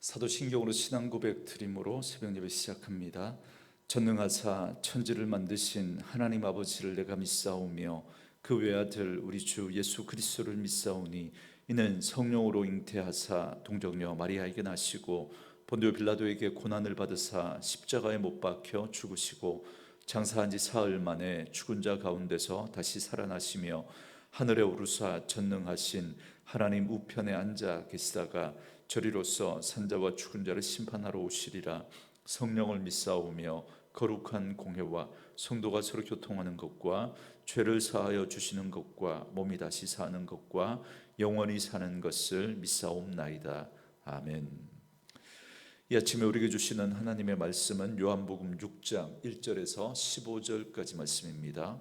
사도신경으로 신앙 고백 드림으로 새벽 예배 시작합니다. 전능하사 천지를 만드신 하나님 아버지를 내가 믿사오며 그 외아들 우리 주 예수 그리스도를 믿사오니 이는 성령으로 잉태하사 동정녀 마리아에게 나시고 본디오 빌라도에게 고난을 받으사 십자가에 못 박혀 죽으시고 장사한 지 사흘 만에 죽은 자 가운데서 다시 살아나시며 하늘에 오르사 전능하신 하나님 우편에 앉아 계시다가 저리로서 산자와 죽은 자를 심판하러 오시리라. 성령을 믿사오며 거룩한 공회와 성도가 서로 교통하는 것과 죄를 사하여 주시는 것과 몸이 다시 사는 것과 영원히 사는 것을 믿사옵나이다. 아멘. 이 아침에 우리에게 주시는 하나님의 말씀은 요한복음 6장 1절에서 15절까지 말씀입니다.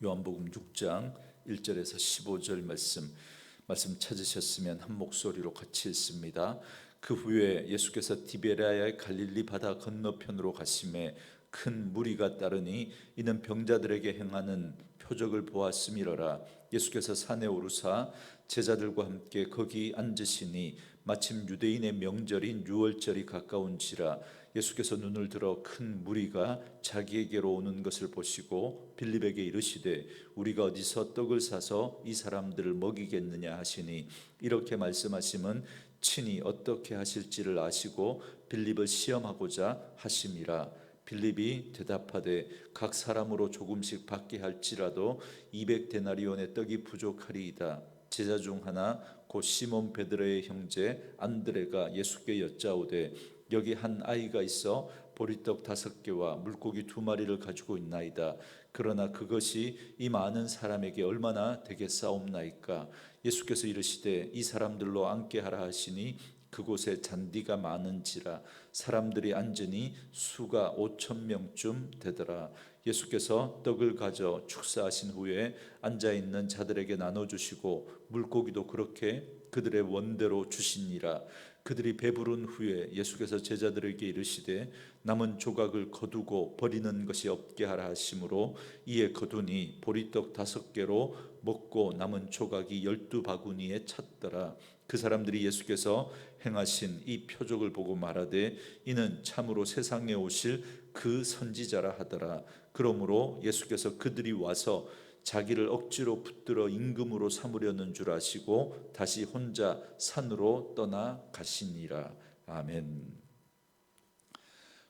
요한복음 6장 1절에서 15절 말씀 찾으셨으면 한 목소리로 같이 읽습니다. 그 후에 예수께서 디베랴의 갈릴리 바다 건너편으로 가심에 큰 무리가 따르니 이는 병자들에게 행하는 표적을 보았음이러라. 예수께서 산에 오르사 제자들과 함께 거기 앉으시니 마침 유대인의 명절인 유월절이 가까운지라. 예수께서 눈을 들어 큰 무리가 자기에게로 오는 것을 보시고 빌립에게 이르시되 우리가 어디서 떡을 사서 이 사람들을 먹이겠느냐 하시니 이렇게 말씀하심은 친히 어떻게 하실지를 아시고 빌립을 시험하고자 하심이라. 빌립이 대답하되 각 사람으로 조금씩 받게 할지라도 200데나리온의 떡이 부족하리이다. 제자 중 하나 곧 시몬 베드로의 형제 안드레가 예수께 여짜오되 여기 한 아이가 있어 보리떡 5개와 물고기 2마리를 가지고 있나이다. 그러나 그것이 이 많은 사람에게 얼마나 되겠사옵나이까. 예수께서 이르시되 이 사람들로 앉게 하라 하시니 그곳에 잔디가 많은지라 사람들이 앉으니 수가 5,000명쯤 되더라. 예수께서 떡을 가져 축사하신 후에 앉아있는 자들에게 나눠주시고 물고기도 그렇게 그들의 원대로 주시니라. 그들이 배부른 후에 예수께서 제자들에게 이르시되 남은 조각을 거두고 버리는 것이 없게 하라 하심으로 이에 거두니 보리떡 5개로 먹고 남은 조각이 12바구니에 찼더라. 그 사람들이 예수께서 행하신 이 표적을 보고 말하되 이는 참으로 세상에 오실 그 선지자라 하더라. 그러므로 예수께서 그들이 와서 자기를 억지로 붙들어 임금으로 삼으려는 줄 아시고 다시 혼자 산으로 떠나가시니라. 아멘.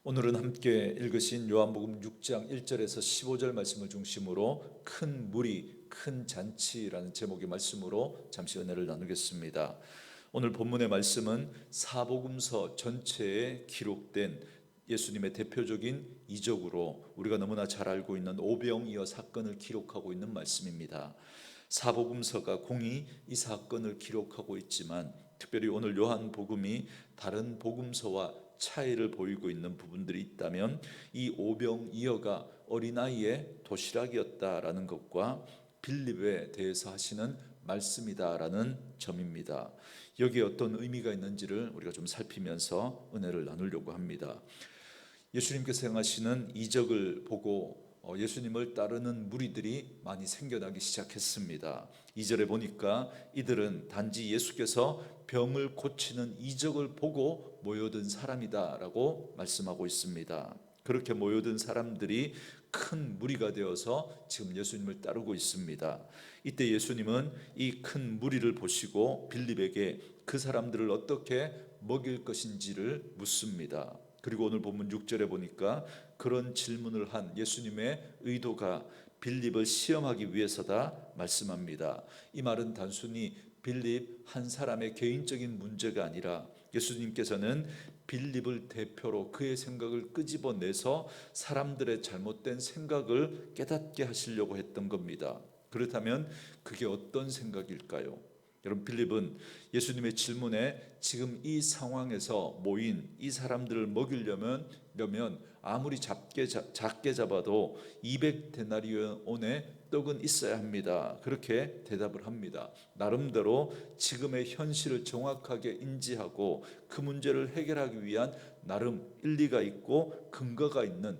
오늘은 함께 읽으신 요한복음 6장 1절에서 15절 말씀을 중심으로 큰 무리 큰 잔치라는 제목의 말씀으로 잠시 은혜를 나누겠습니다. 오늘 본문의 말씀은 사복음서 전체에 기록된 예수님의 대표적인 이적으로 우리가 너무나 잘 알고 있는 오병이어 사건을 기록하고 있는 말씀입니다. 사복음서가 공히 이 사건을 기록하고 있지만 특별히 오늘 요한복음이 다른 복음서와 차이를 보이고 있는 부분들이 있다면 이 오병이어가 어린아이의 도시락이었다라는 것과 빌립에 대해서 하시는 말씀이다라는 점입니다. 여기에 어떤 의미가 있는지를 우리가 좀 살피면서 은혜를 나누려고 합니다. 예수님께서 행하시는 이적을 보고 예수님을 따르는 무리들이 많이 생겨나기 시작했습니다. 2절에 보니까 이들은 단지 예수께서 병을 고치는 이적을 보고 모여든 사람이다라고 말씀하고 있습니다. 그렇게 모여든 사람들이 큰 무리가 되어서 지금 예수님을 따르고 있습니다. 이때 예수님은 이 큰 무리를 보시고 빌립에게 그 사람들을 어떻게 먹일 것인지를 묻습니다. 그리고 오늘 본문 6절에 보니까 그런 질문을 한 예수님의 의도가 빌립을 시험하기 위해서다 말씀합니다. 이 말은 단순히 빌립 한 사람의 개인적인 문제가 아니라 예수님께서는 빌립을 대표로 그의 생각을 끄집어내서 사람들의 잘못된 생각을 깨닫게 하시려고 했던 겁니다. 그렇다면 그게 어떤 생각일까요? 여러분, 빌립은 예수님의 질문에 지금 이 상황에서 모인 이 사람들을 먹이려면 아무리 작게 잡아도 200데나리온의 떡은 있어야 합니다. 그렇게 대답을 합니다. 나름대로 지금의 현실을 정확하게 인지하고 그 문제를 해결하기 위한 나름 일리가 있고 근거가 있는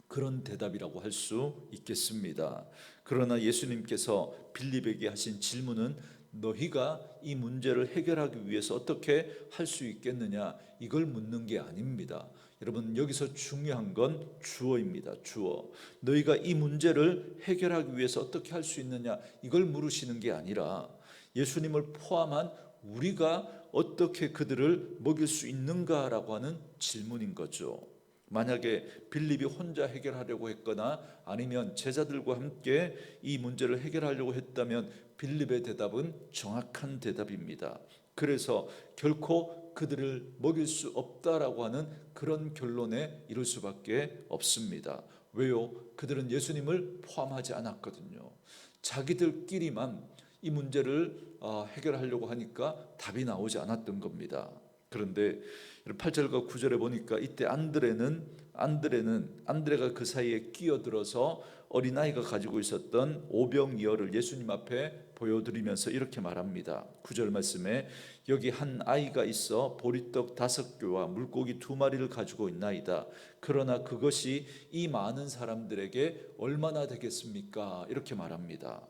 그런 대답이라고 할 수 있겠습니다. 그러나 예수님께서 빌립에게 하신 질문은 너희가 이 문제를 해결하기 위해서 어떻게 할 수 있겠느냐, 이걸 묻는 게 아닙니다. 여러분, 여기서 중요한 건 주어입니다. 주어. 너희가 이 문제를 해결하기 위해서 어떻게 할 수 있느냐, 이걸 물으시는 게 아니라 예수님을 포함한 우리가 어떻게 그들을 먹일 수 있는가라고 하는 질문인 거죠. 만약에 빌립이 혼자 해결하려고 했거나 아니면 제자들과 함께 이 문제를 해결하려고 했다면 빌립의 대답은 정확한 대답입니다. 그래서 결코 그들을 먹일 수 없다라고 하는 그런 결론에 이를 수밖에 없습니다. 왜요? 그들은 예수님을 포함하지 않았거든요. 자기들끼리만 이 문제를 해결하려고 하니까 답이 나오지 않았던 겁니다. 그런데 8절과 9절에 보니까 이때 안드레가 그 사이에 끼어들어서 어린아이가 가지고 있었던 오병이어를 예수님 앞에 보여드리면서 이렇게 말합니다. 9절 말씀에 여기 한 아이가 있어 보리떡 5개와 물고기 2마리를 가지고 있나이다. 그러나 그것이 이 많은 사람들에게 얼마나 되겠습니까? 이렇게 말합니다.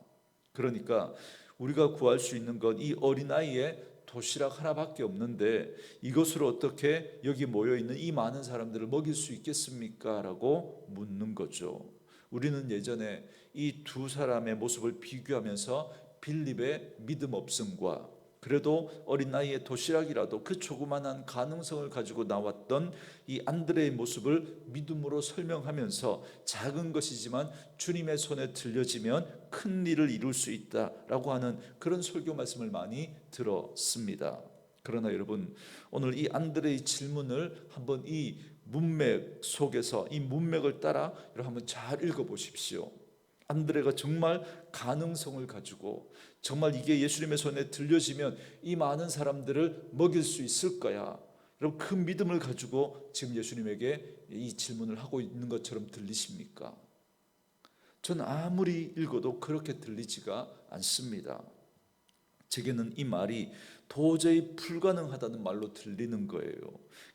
그러니까 우리가 구할 수 있는 건 이 어린아이의 도시락 하나밖에 없는데 이것으로 어떻게 여기 모여있는 이 많은 사람들을 먹일 수 있겠습니까? 라고 묻는 거죠. 우리는 예전에 이 두 사람의 모습을 비교하면서 빌립의 믿음 없음과 그래도 어린 나이의 도시락이라도 그 조그만한 가능성을 가지고 나왔던 이 안드레의 모습을 믿음으로 설명하면서 작은 것이지만 주님의 손에 들려지면 큰 일을 이룰 수 있다라고 하는 그런 설교 말씀을 많이 들었습니다. 그러나 여러분, 오늘 이 안드레의 질문을 한번 이 문맥 속에서 이 문맥을 따라 여러분 한번 잘 읽어보십시오. 안드레가 정말 가능성을 가지고 정말 이게 예수님의 손에 들려지면 이 많은 사람들을 먹일 수 있을 거야, 여러분 그 믿음을 가지고 지금 예수님에게 이 질문을 하고 있는 것처럼 들리십니까? 저는 아무리 읽어도 그렇게 들리지가 않습니다. 제게는 이 말이 도저히 불가능하다는 말로 들리는 거예요.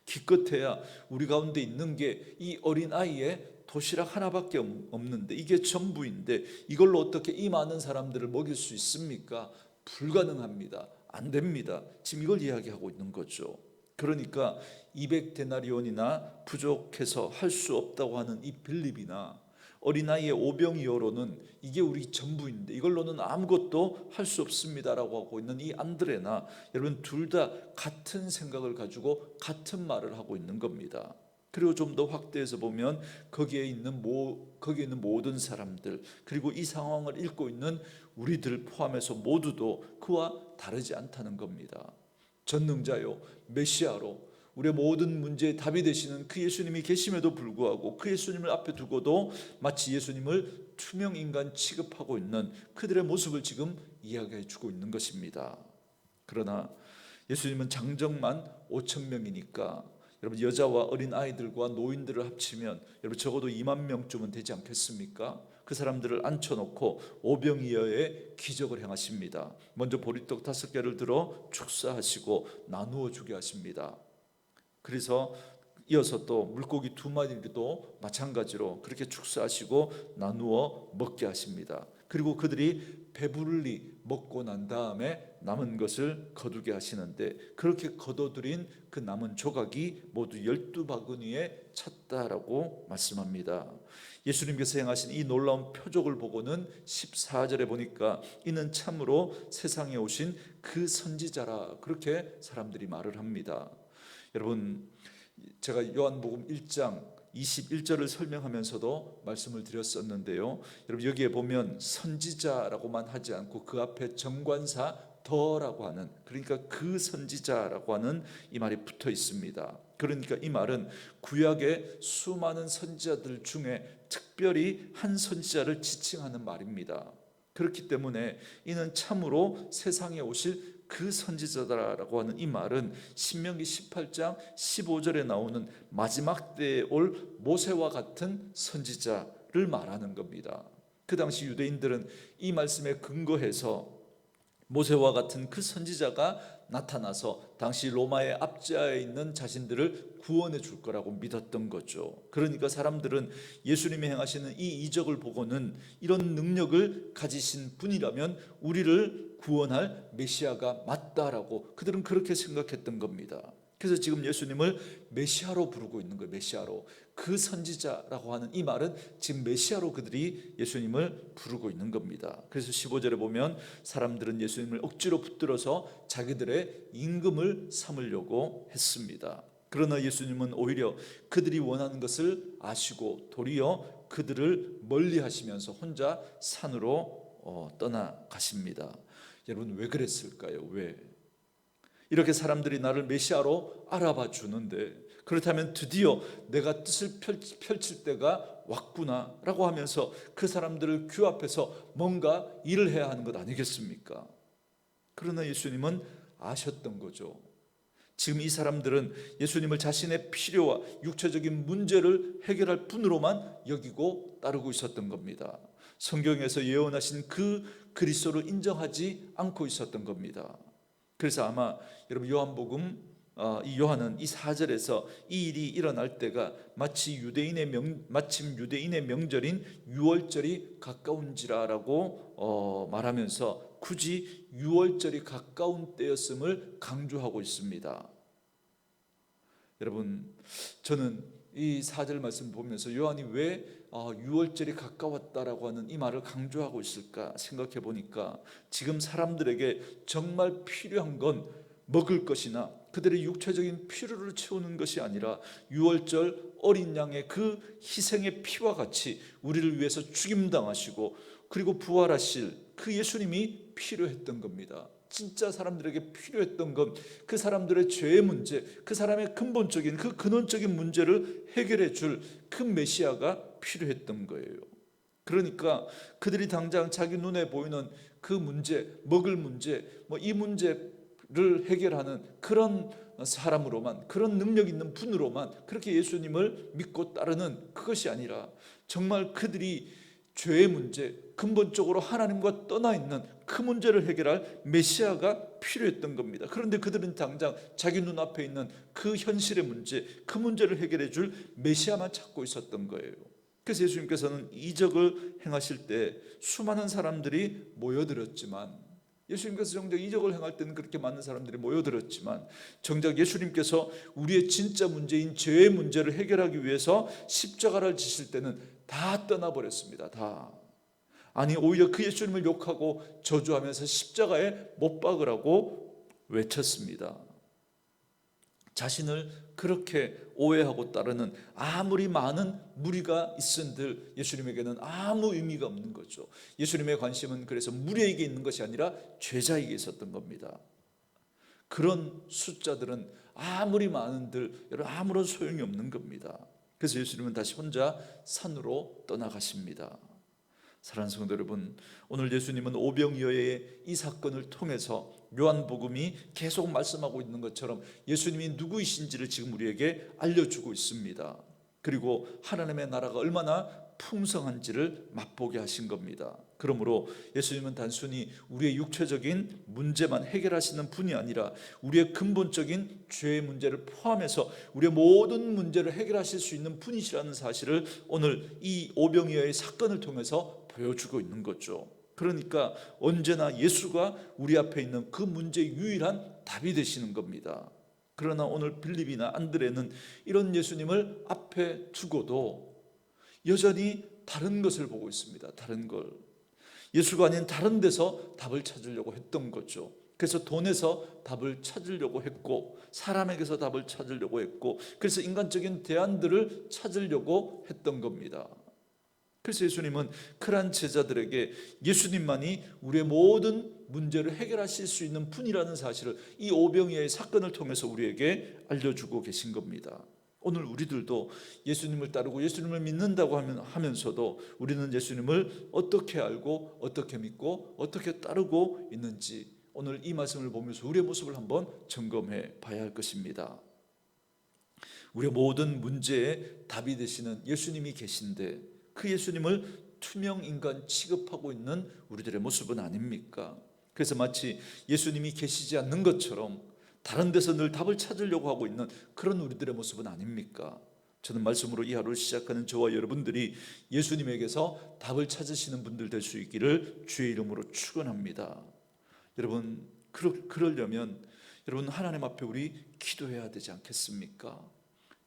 기껏해야 우리 가운데 있는 게 이 어린아이의 도시락 하나밖에 없는데 이게 전부인데 이걸로 어떻게 이 많은 사람들을 먹일 수 있습니까? 불가능합니다. 안 됩니다. 지금 이걸 이야기하고 있는 거죠. 그러니까 200데나리온이나 부족해서 할 수 없다고 하는 이 빌립이나 어린아이의 오병이어로는 이게 우리 전부인데 이걸로는 아무것도 할 수 없습니다라고 하고 있는 이 안드레나 여러분 둘 다 같은 생각을 가지고 같은 말을 하고 있는 겁니다. 그리고 좀 더 확대해서 보면 거기에 있는 모든 사람들 그리고 이 상황을 읽고 있는 우리들 포함해서 모두도 그와 다르지 않다는 겁니다. 전능자요 메시아로 우리의 모든 문제의 답이 되시는 그 예수님이 계심에도 불구하고 그 예수님을 앞에 두고도 마치 예수님을 투명인간 취급하고 있는 그들의 모습을 지금 이야기해 주고 있는 것입니다. 그러나 예수님은 장정만 5,000명이니까 여러분 여자와 어린 아이들과 노인들을 합치면 여러분 적어도 2만 명쯤은 되지 않겠습니까? 그 사람들을 앉혀놓고 오병이어의 기적을 행하십니다. 먼저 보리떡 5개를 들어 축사하시고 나누어 주게 하십니다. 그래서 이어서 또 물고기 2마리도 마찬가지로 그렇게 축사하시고 나누어 먹게 하십니다. 그리고 그들이 배불리 먹고 난 다음에 남은 것을 거두게 하시는데 그렇게 거둬들인 그 남은 조각이 모두 12바구니에 찼다라고 말씀합니다. 예수님께서 행하신 이 놀라운 표적을 보고는 14절에 보니까 이는 참으로 세상에 오신 그 선지자라 그렇게 사람들이 말을 합니다. 여러분, 제가 요한복음 1장 21절을 설명하면서도 말씀을 드렸었는데요. 여러분 여기에 보면 선지자라고만 하지 않고 그 앞에 정관사 더라고 하는 그러니까 그 선지자라고 하는 이 말이 붙어 있습니다. 그러니까 이 말은 구약의 수많은 선지자들 중에 특별히 한 선지자를 지칭하는 말입니다. 그렇기 때문에 이는 참으로 세상에 오실 그 선지자다라고 하는 이 말은 신명기 18장 15절에 나오는 마지막 때에 올 모세와 같은 선지자를 말하는 겁니다. 그 당시 유대인들은 이 말씀에 근거해서 모세와 같은 그 선지자가 나타나서 당시 로마의 압제하에 있는 자신들을 구원해 줄 거라고 믿었던 거죠. 그러니까 사람들은 예수님이 행하시는 이 이적을 보고는 이런 능력을 가지신 분이라면 우리를 구원할 메시아가 맞다라고 그들은 그렇게 생각했던 겁니다. 그래서 지금 예수님을 메시아로 부르고 있는 거예요. 메시아로. 그 선지자라고 하는 이 말은 지금 메시아로 그들이 예수님을 부르고 있는 겁니다. 그래서 15절에 보면 사람들은 예수님을 억지로 붙들어서 자기들의 임금을 삼으려고 했습니다. 그러나 예수님은 오히려 그들이 원하는 것을 아시고 도리어 그들을 멀리 하시면서 혼자 산으로 떠나가십니다. 여러분, 왜 그랬을까요? 왜? 이렇게 사람들이 나를 메시아로 알아봐 주는데, 그렇다면 드디어 내가 뜻을 펼칠 때가 왔구나 라고 하면서 그 사람들을 규합해서 뭔가 일을 해야 하는 것 아니겠습니까? 그러나 예수님은 아셨던 거죠. 지금 이 사람들은 예수님을 자신의 필요와 육체적인 문제를 해결할 분으로만 여기고 따르고 있었던 겁니다. 성경에서 예언하신 그 그리스도를 인정하지 않고 있었던 겁니다. 그래서 아마 여러분 요한복음 이 요한은 이 4절에서 이 일이 일어날 때가 마침 유대인의 명절인 유월절이 가까운지라라고 말하면서 굳이 유월절이 가까운 때였음을 강조하고 있습니다. 여러분, 저는 이 4절 말씀 보면서 요한이 왜 유월절이 가까웠다라고 하는 이 말을 강조하고 있을까 생각해 보니까 지금 사람들에게 정말 필요한 건 먹을 것이나 그들의 육체적인 필요를 채우는 것이 아니라 유월절 어린 양의 그 희생의 피와 같이 우리를 위해서 죽임당하시고 그리고 부활하실 그 예수님이 필요했던 겁니다. 진짜 사람들에게 필요했던 건 그 사람들의 죄의 문제, 그 사람의 근본적인 그 근원적인 문제를 해결해 줄 그 메시아가 필요했던 거예요. 그러니까 그들이 당장 자기 눈에 보이는 그 문제, 먹을 문제, 이 문제를 해결하는 그런 사람으로만, 그런 능력 있는 분으로만 그렇게 예수님을 믿고 따르는 그것이 아니라 정말 그들이 죄의 문제, 근본적으로 하나님과 떠나 있는 그 문제를 해결할 메시아가 필요했던 겁니다. 그런데 그들은 당장 자기 눈앞에 있는 그 현실의 문제, 그 문제를 해결해 줄 메시아만 찾고 있었던 거예요. 그래서 예수님께서는 이적을 행하실 때 수많은 사람들이 모여들었지만, 예수님께서 정작 이적을 행할 때는 그렇게 많은 사람들이 모여들었지만 정작 예수님께서 우리의 진짜 문제인 죄의 문제를 해결하기 위해서 십자가를 지실 때는 다 떠나버렸습니다. 다. 아니, 오히려 그 예수님을 욕하고 저주하면서 십자가에 못 박으라고 외쳤습니다. 자신을 그렇게 오해하고 따르는 아무리 많은 무리가 있은들 예수님에게는 아무 의미가 없는 거죠. 예수님의 관심은 그래서 무리에게 있는 것이 아니라 죄자에게 있었던 겁니다. 그런 숫자들은 아무리 많은들 여러분 아무런 소용이 없는 겁니다. 그래서 예수님은 다시 혼자 산으로 떠나가십니다. 사랑하는 성도 여러분, 오늘 예수님은 오병이어의 이 사건을 통해서 요한복음이 계속 말씀하고 있는 것처럼 예수님이 누구이신지를 지금 우리에게 알려주고 있습니다. 그리고 하나님의 나라가 얼마나 풍성한지를 맛보게 하신 겁니다. 그러므로 예수님은 단순히 우리의 육체적인 문제만 해결하시는 분이 아니라 우리의 근본적인 죄의 문제를 포함해서 우리의 모든 문제를 해결하실 수 있는 분이시라는 사실을 오늘 이 오병이어의 사건을 통해서 보여주고 있는 거죠. 그러니까 언제나 예수가 우리 앞에 있는 그 문제의 유일한 답이 되시는 겁니다. 그러나 오늘 빌립이나 안드레는 이런 예수님을 앞에 두고도 여전히 다른 것을 보고 있습니다. 다른 걸. 예수가 아닌 다른 데서 답을 찾으려고 했던 거죠. 그래서 돈에서 답을 찾으려고 했고 사람에게서 답을 찾으려고 했고 그래서 인간적인 대안들을 찾으려고 했던 겁니다. 그래서 예수님은 그러한 제자들에게 예수님만이 우리의 모든 문제를 해결하실 수 있는 분이라는 사실을 이 오병이어의 사건을 통해서 우리에게 알려주고 계신 겁니다. 오늘 우리들도 예수님을 따르고 예수님을 믿는다고 하면서도 우리는 예수님을 어떻게 알고 어떻게 믿고 어떻게 따르고 있는지 오늘 이 말씀을 보면서 우리의 모습을 한번 점검해 봐야 할 것입니다. 우리의 모든 문제에 답이 되시는 예수님이 계신데 그 예수님을 투명 인간 취급하고 있는 우리들의 모습은 아닙니까? 그래서 마치 예수님이 계시지 않는 것처럼 다른 데서 늘 답을 찾으려고 하고 있는 그런 우리들의 모습은 아닙니까? 저는 말씀으로 이 하루를 시작하는 저와 여러분들이 예수님에게서 답을 찾으시는 분들 될 수 있기를 주의 이름으로 축원합니다. 여러분, 그러려면 여러분 하나님 앞에 우리 기도해야 되지 않겠습니까?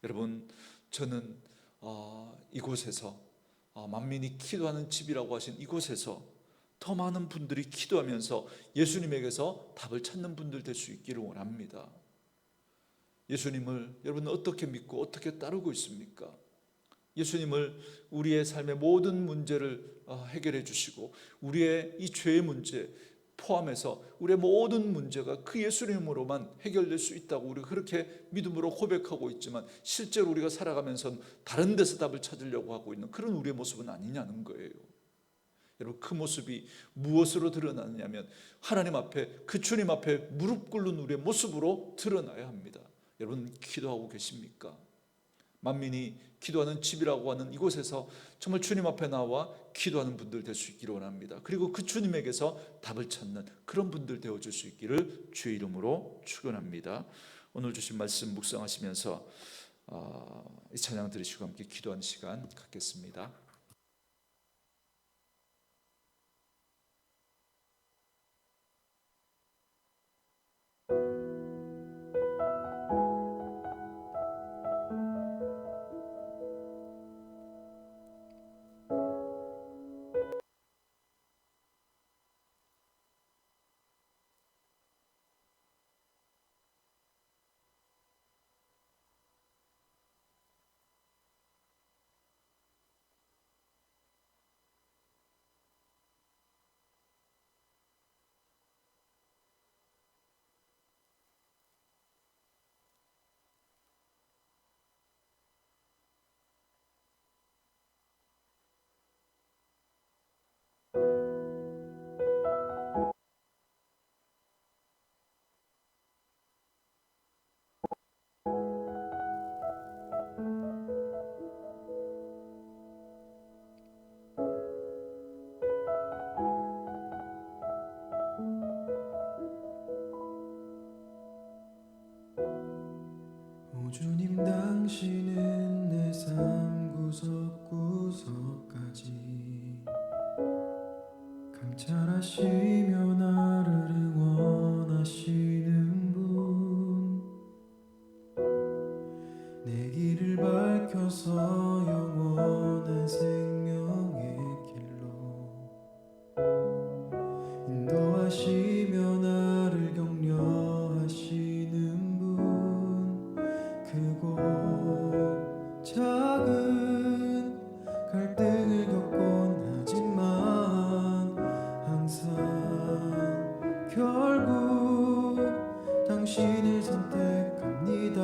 여러분, 저는 이곳에서 만민이 기도하는 집이라고 하신 이곳에서 더 많은 분들이 기도하면서 예수님에게서 답을 찾는 분들 될 수 있기를 원합니다. 예수님을 여러분 어떻게 믿고 어떻게 따르고 있습니까? 예수님을 우리의 삶의 모든 문제를 해결해 주시고 우리의 이 죄의 문제 포함해서 우리의 모든 문제가 그 예수님으로만 해결될 수 있다고 우리가 그렇게 믿음으로 고백하고 있지만 실제로 우리가 살아가면서 다른 데서 답을 찾으려고 하고 있는 그런 우리의 모습은 아니냐는 거예요. 여러분, 그 모습이 무엇으로 드러나느냐면 하나님 앞에, 그 주님 앞에 무릎 꿇는 우리의 모습으로 드러나야 합니다. 여러분, 기도하고 계십니까? 만민이 기도하는 집이라고 하는 이곳에서 정말 주님 앞에 나와 기도하는 분들 될 수 있기를 원합니다. 그리고 그 주님에게서 답을 찾는 그런 분들 되어줄 수 있기를 주의 이름으로 축원합니다. 오늘 주신 말씀 묵상하시면서 이 찬양 들으시고 함께 기도하는 시간 갖겠습니다. 오 주님, 당신은 내 삶 구석구석까지 감찰하시며 나를 응원하시는 분, 내 길을 밝혀서 영원한 생명의 길로 인도하시며 나를 격려하시는 분, 크고 작은 갈등을 겪곤 하지만 항상 결국 당신을 선택합니다.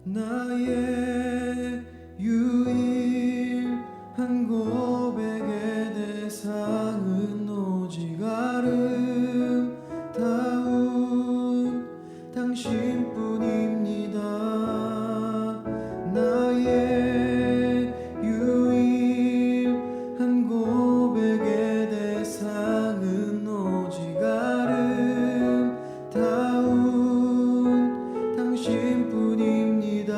나의 유일한 고백의 대상은 오직 아름다운 당신뿐입니다. 나의 유일한 고백의 대상은 오직 아름다운 당신뿐입니다.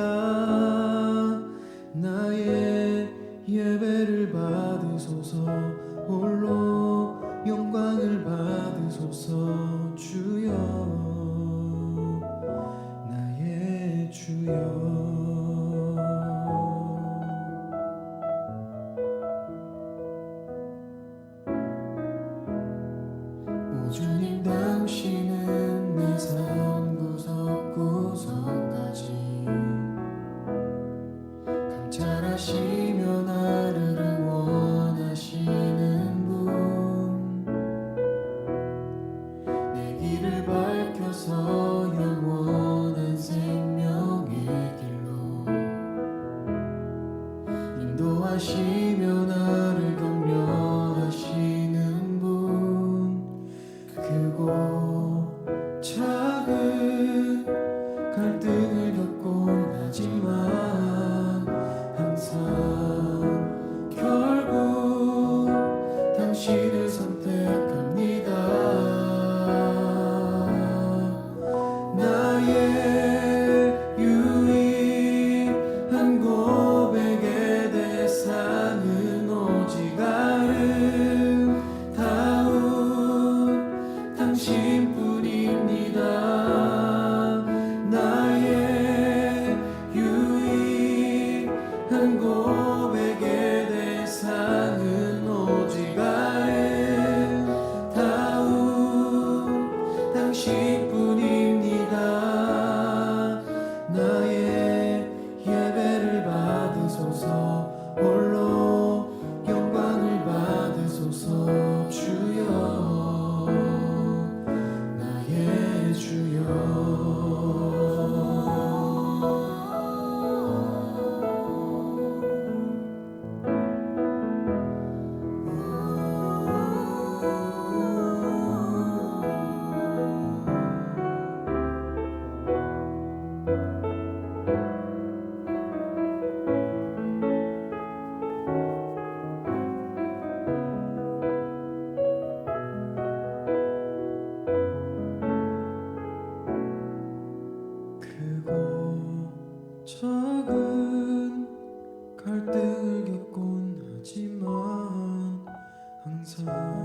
나의 예배를 받으소서, 홀로 영광을 받으소서. 주여, 나의 주여. 오 주님, 당신은 내 삶 구석구석까지 감찰하시며 나를 응원하시는 분, 내 길을 밝혀서 영원한 생명의 길로 인도하시며 나를 격려하시는 분, 크고 작은 갈등을 겪곤 하지만 항상 결국 당신을 선택합니다. 항상